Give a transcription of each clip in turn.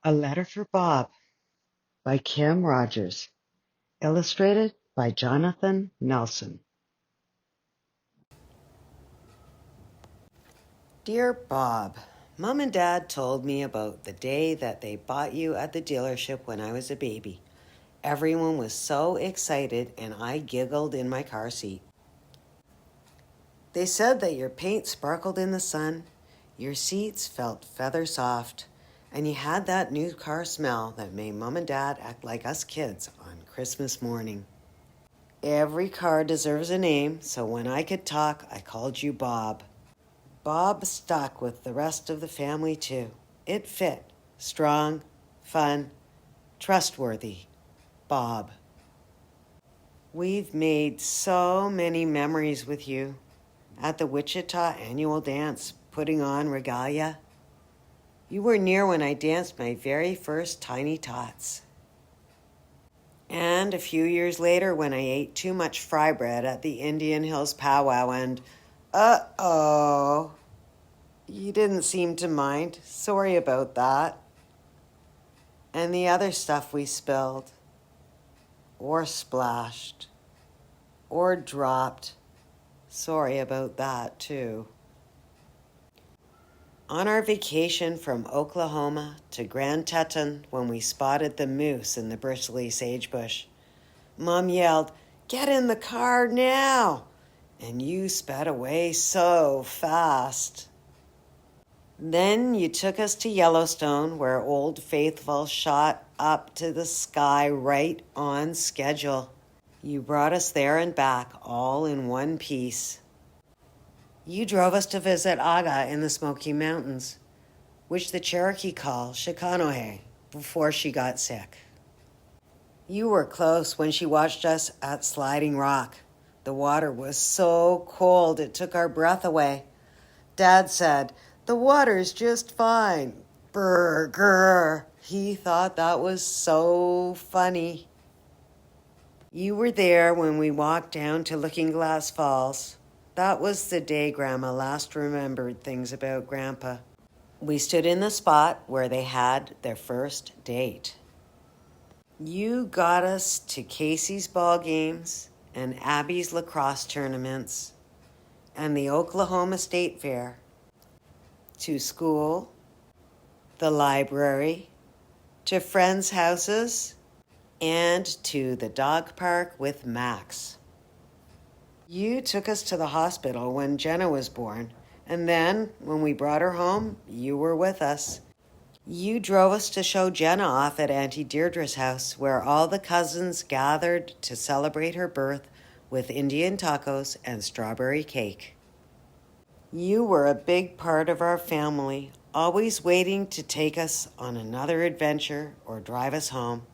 A Letter for Bob by Kim Rogers. Illustrated by Jonathan Nelson. Dear Bob, Mom and Dad told me about the day that they bought you at the dealership when I was a baby. Everyone was so excited and I giggled in my car seat. They said that your paint sparkled in the sun, your seats felt feather soft, and you had that new car smell that made Mom and Dad act like us kids on Christmas morning. Every car deserves a name, so when I could talk, I called you Bob. Bob stuck with the rest of the family too. It fit. Strong, fun, trustworthy. Bob. We've made so many memories with you. At the Wichita annual dance, putting on regalia. You were near when I danced my very first tiny tots. And a few years later when I ate too much fry bread at the Indian Hills powwow and, uh-oh, you didn't seem to mind. Sorry about that. And the other stuff we spilled, or splashed, or dropped. Sorry about that, too. On our vacation from Oklahoma to Grand Teton when we spotted the moose in the bristly sagebush, Mom yelled, "Get in the car now!" And you sped away so fast. Then you took us to Yellowstone where Old Faithful shot up to the sky right on schedule. You brought us there and back all in one piece. You drove us to visit Aga in the Smoky Mountains, which the Cherokee call Shikanohe, before she got sick. You were close when she watched us at Sliding Rock. The water was so cold it took our breath away. Dad said, "The water's just fine." Burger. He thought that was so funny. You were there when we walked down to Looking Glass Falls. That was the day Grandma last remembered things about Grandpa. We stood in the spot where they had their first date. You got us to Casey's ball games and Abby's lacrosse tournaments and the Oklahoma State Fair, to school, the library, to friends' houses, and to the dog park with Max. You took us to the hospital when Jenna was born, and then when we brought her home, you were with us. You drove us to show Jenna off at Auntie Deirdre's house, where all the cousins gathered to celebrate her birth with Indian tacos and strawberry cake. You were a big part of our family, always waiting to take us on another adventure or drive us home.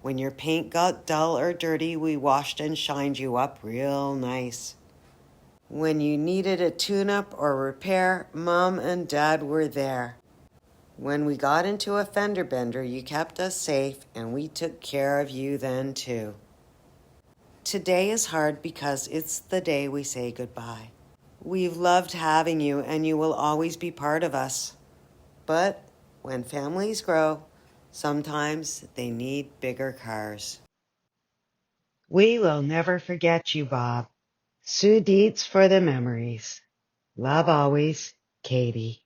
When your paint got dull or dirty, we washed and shined you up real nice. When you needed a tune-up or repair, Mom and Dad were there. When we got into a fender bender, you kept us safe, and we took care of you then too. Today is hard because it's the day we say goodbye. We've loved having you, and you will always be part of us. But when families grow, sometimes they need bigger cars. We will never forget you, Bob. Sue Dietz for the memories. Love always, Katie.